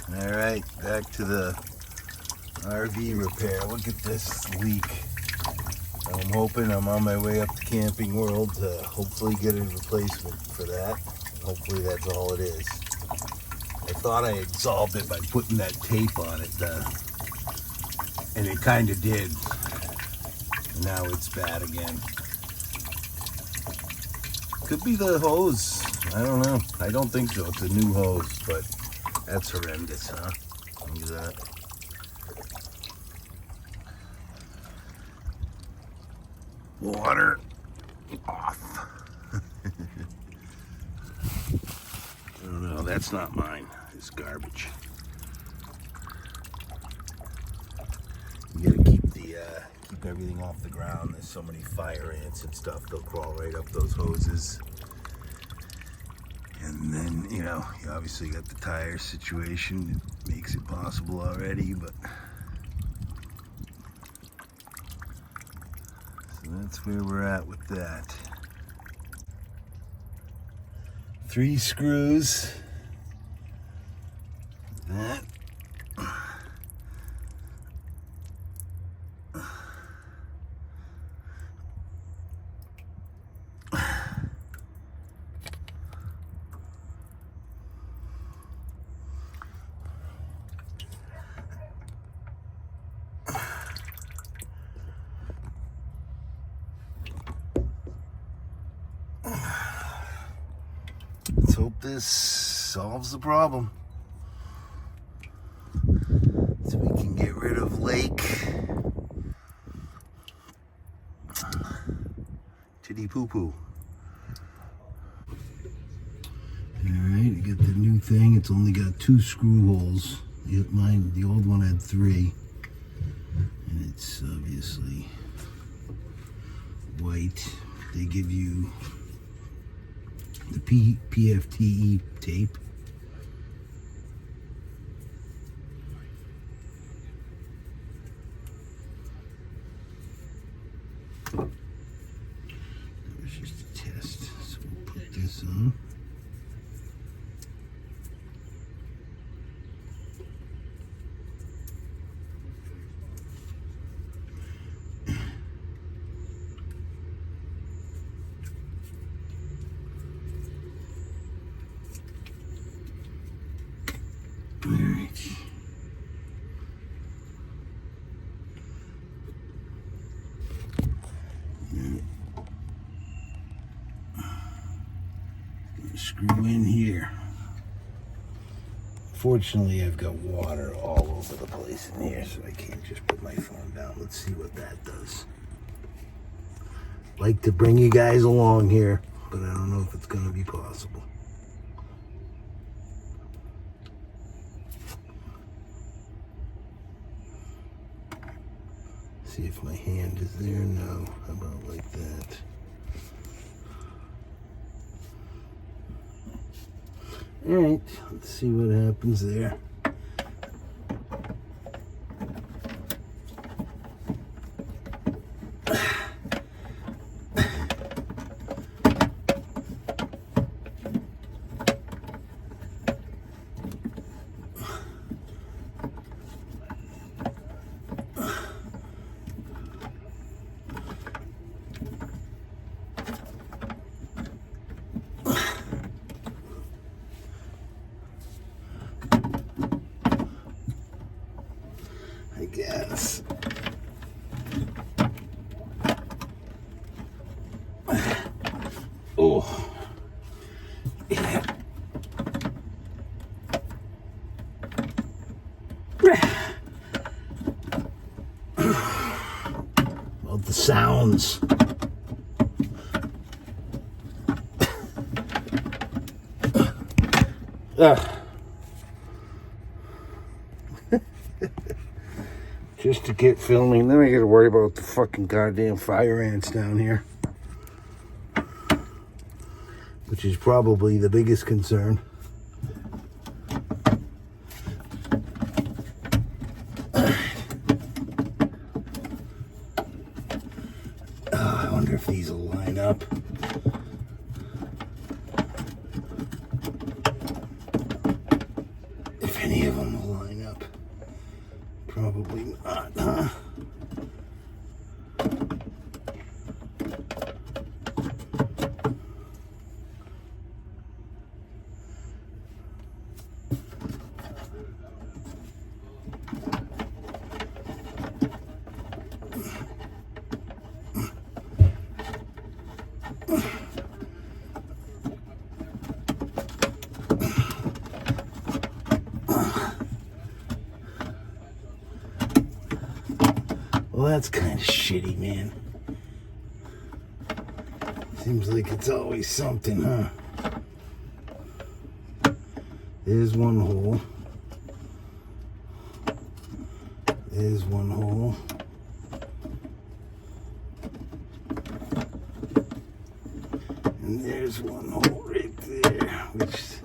All right, back to the RV repair. Look at this leak. I'm hoping I'm on my way up to Camping World to hopefully get a replacement for that. Hopefully that's all it is. I thought I had solved it by putting that tape on it, and it kind of did. Now it's bad again. Could be the hose. I don't know. I don't think so. It's a new hose, but that's horrendous, huh? Look at that. Water off. Oh no, that's not mine. It's garbage. You gotta keep everything off the ground. There's so many fire ants and stuff. They'll crawl right up those hoses. And then, you know, you obviously got the tire situation. It makes it possible already, but so that's where we're at with that. 3 screws. That. Let's hope this solves the problem. So we can get rid of Lake. Titty poo poo. Alright, I got the new thing. It's only got 2 screw holes. The old one had 3. And it's obviously white. They give you the PFTE tape. That was just a test, so we'll put this on. Alright. Screw in here. Fortunately, I've got water all over the place in here, so I can't just put my phone down. Let's see what that does. Like to bring you guys along here, but I don't know if it's going to be possible. See if my hand is there. No. How about like that? Alright, let's see what happens there. I guess. Oh. Yeah. About the sounds. Just to get filming, then I gotta worry about the fucking goddamn fire ants down here, which is probably the biggest concern. I wonder if these will line up. If any of them one will line up. Probably not, huh? Well, that's kind of shitty, man. Seems like it's always something, huh? There's one hole. There's one hole. And there's one hole right there, which...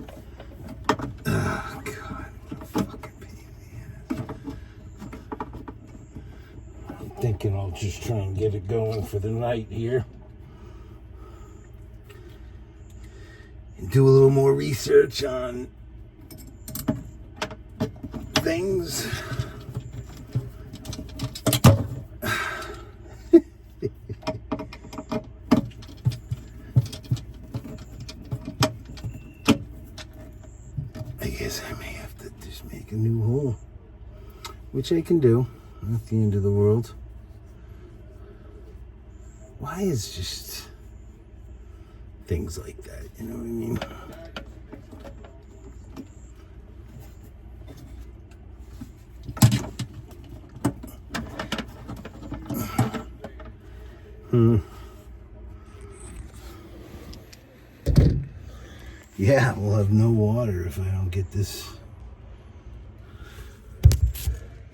Oh, God. Fucking pain in the ass. I'm thinking I'll just try and get it going for the night here. And do a little more research on things. I guess I may have to just make a new hole, which I can do. Not the end of the world. Why is just things like that, you know what I mean? Yeah, we'll have no water if I don't get this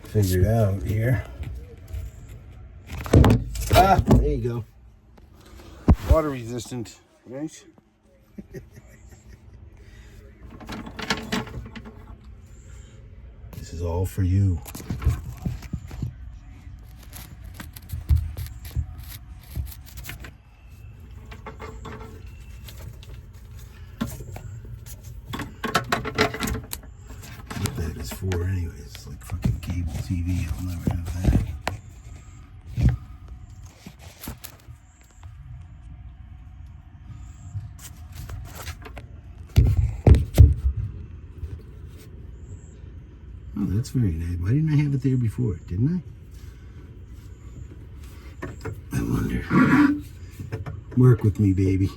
figured out here. Ah, there you go. Water resistant, right? This is all for you. What that is for anyways. It's like fucking cable TV. I'll never have that. Oh, that's very nice. Why didn't I have it there before? Didn't I? I wonder. Work with me, baby.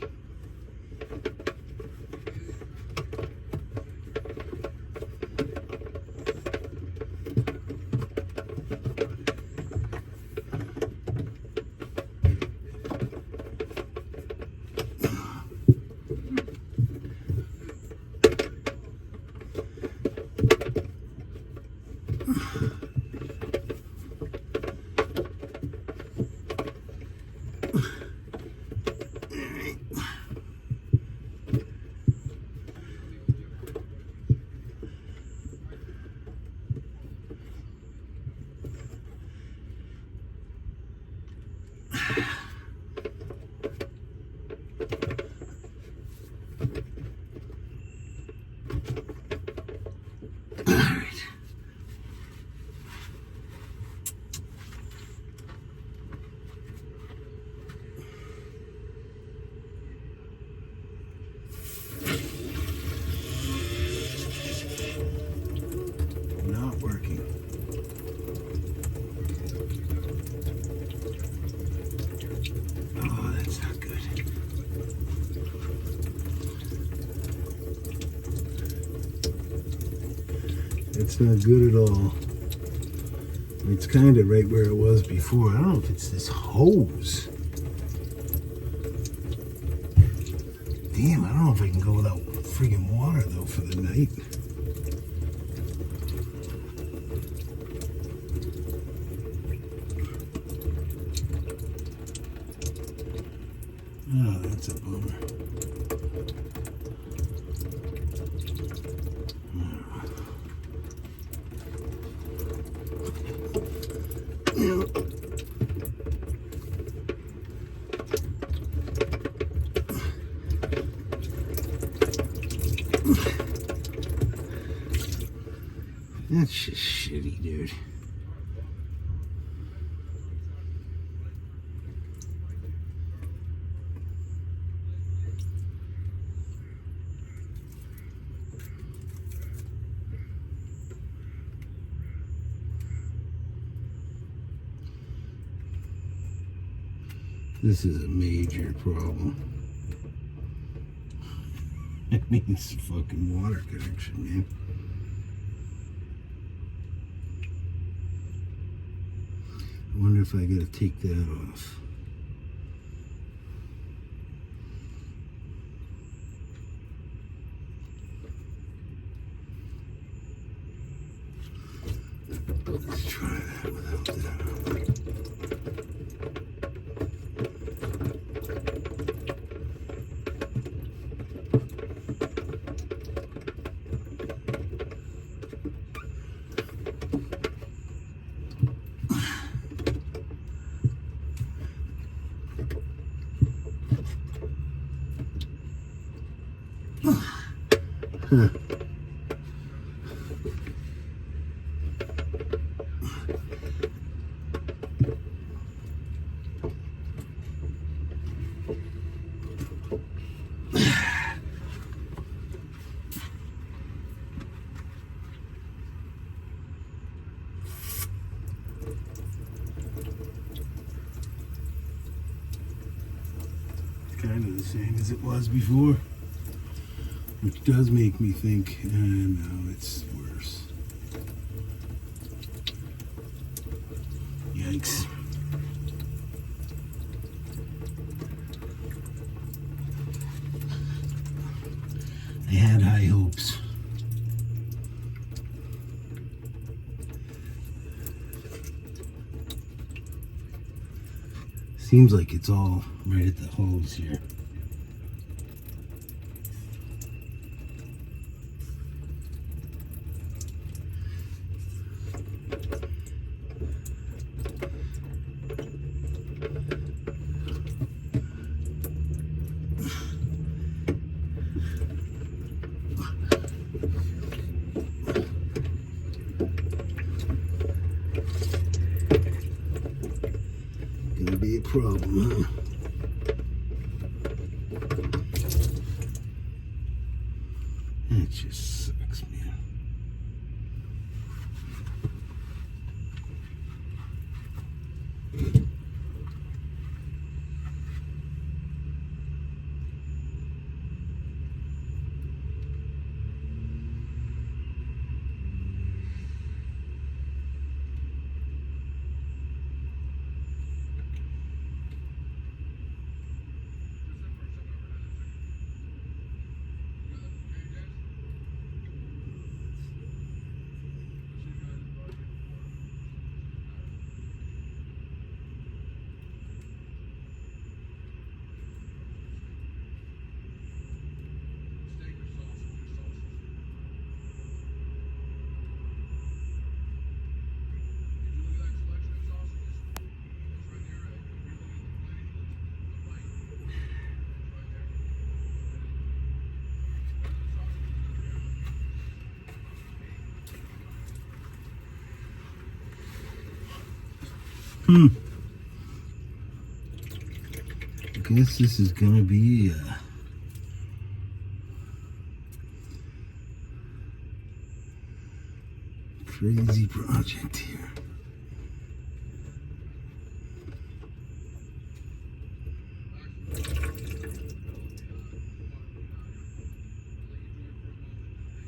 Not working. Oh, that's not good. It's not good at all. It's kind of right where it was before. I don't know if it's this hose. Damn, I don't know if I can go without friggin' water though for the night. Oh, that's a bummer. That's just shitty, dude. This is a major problem. It means fucking water connection, man. I wonder if I gotta take that off. Let's try that without that. Huh. Kind of the same as it was before, which does make me think, no, it's worse. Yikes. I had high hopes. Seems like it's all right at the hose here. Gonna be a problem, huh? That just sucks, man. I guess this is gonna be a crazy project here.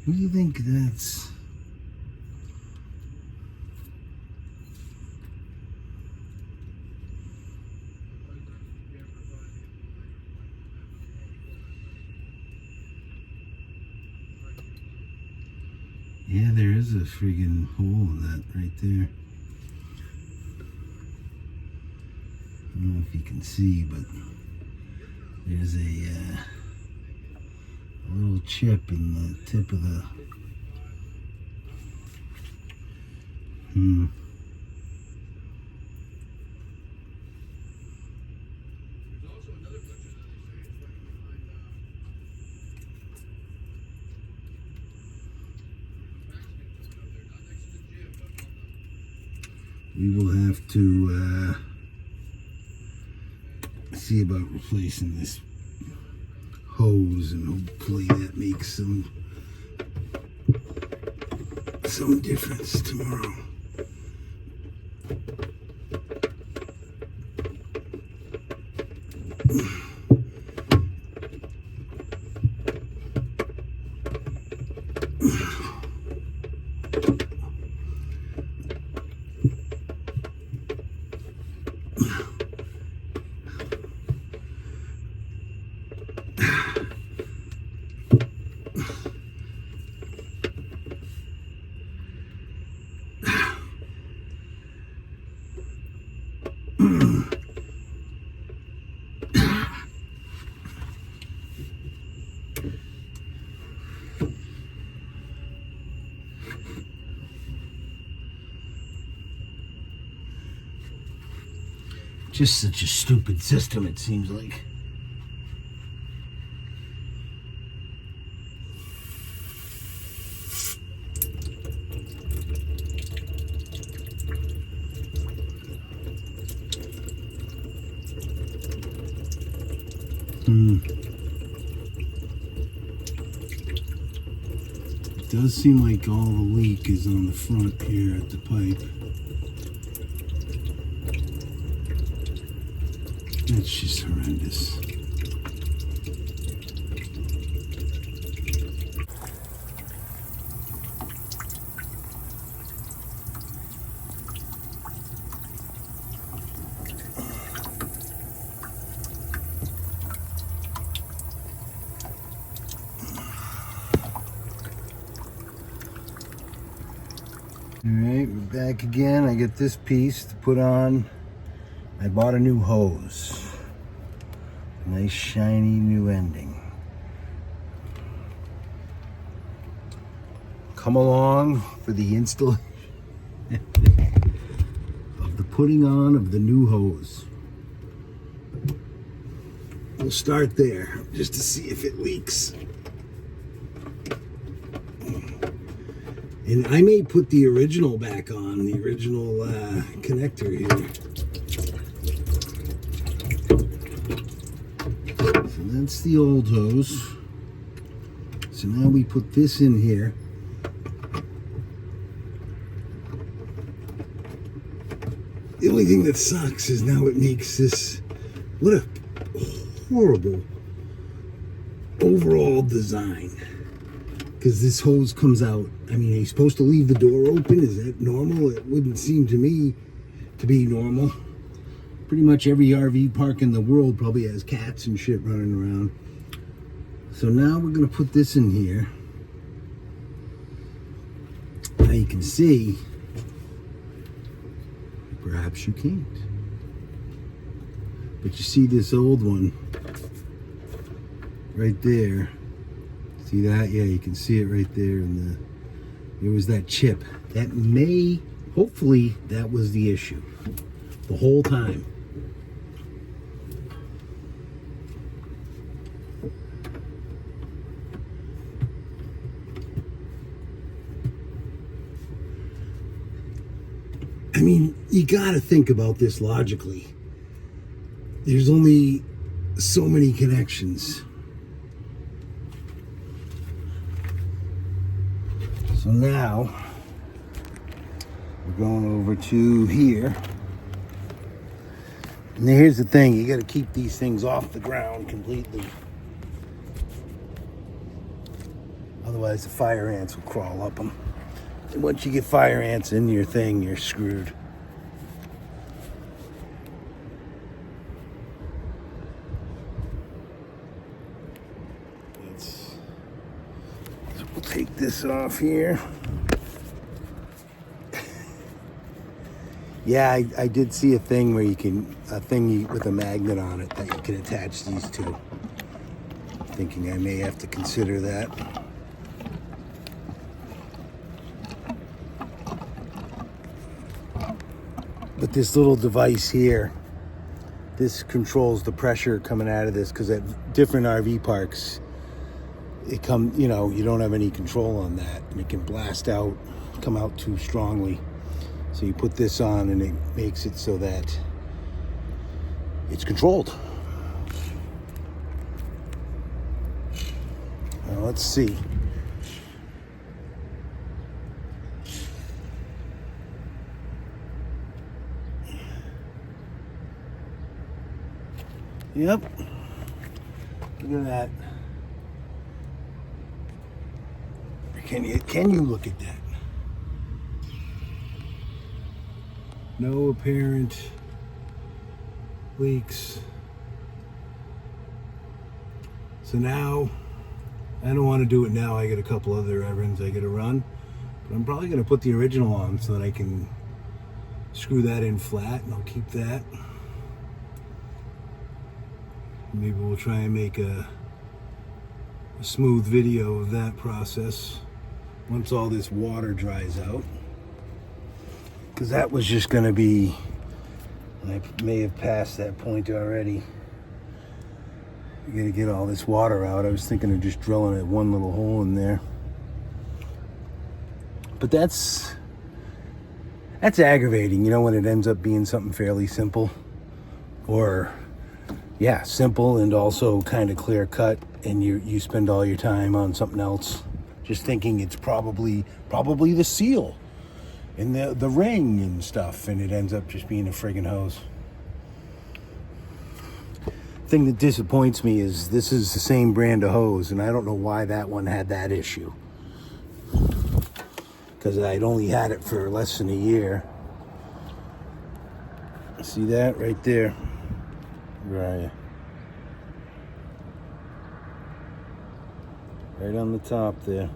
What do you think that's? Yeah, there is a friggin' hole in that right there. I don't know if you can see, but there's a little chip in the tip of the we will have to see about replacing this hose, and hopefully that makes some difference tomorrow. Just such a stupid system, it seems like. It does seem like all the leak is on the front here at the pipe. That's just horrendous. Alright, we're back again. I get this piece to put on. I bought a new hose. Nice shiny new ending. Come along for the installation of the putting on of the new hose. We'll start there just to see if it leaks. And I may put the original back on, the original connector here. So that's the old hose. So now we put this in here. The only thing that sucks is now it makes this, what a horrible overall design. Because this hose comes out, I mean, are you supposed to leave the door open? Is that normal? It wouldn't seem to me to be normal. Pretty much every RV park in the world probably has cats and shit running around. So now we're going to put this in here. Now you can see, perhaps you can't, but you see this old one right there. See that? Yeah, you can see it right there. And there was that chip. That may, hopefully, that was the issue the whole time. I mean, you gotta think about this logically. There's only so many connections. So now, we're going over to here. And here's the thing, you gotta keep these things off the ground completely. Otherwise the fire ants will crawl up them. And once you get fire ants in your thing, you're screwed. We'll take this off here. Yeah, I did see a thing where you can, with a magnet on it that you can attach these to. Thinking I may have to consider that. But this little device here, this controls the pressure coming out of this, because at different RV parks, you don't have any control on that, and it can blast out, come out too strongly. So you put this on and it makes it so that it's controlled. Now let's see. Yep. Look at that. Can you look at that? No apparent leaks. So now, I don't want to do it now. I got a couple other errands I got to run. But I'm probably going to put the original on so that I can screw that in flat, and I'll keep that. Maybe we'll try and make a smooth video of that process once all this water dries out. Because that was just going to be, I may have passed that point already. You got to get all this water out. I was thinking of just drilling it one little hole in there. But that's aggravating, you know, when it ends up being something fairly simple. Or, yeah, simple and also kind of clear cut, and you spend all your time on something else, just thinking it's probably the seal and the ring and stuff, and it ends up just being a friggin' hose. Thing that disappoints me is this is the same brand of hose, and I don't know why that one had that issue, because I'd only had it for less than a year. See that right there? Where are you? Right on the top there.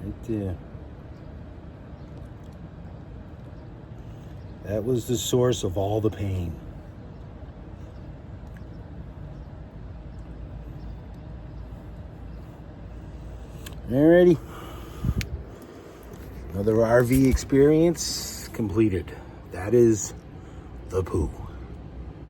Right there. That was the source of all the pain. Alrighty. Another RV experience completed. That is the poo.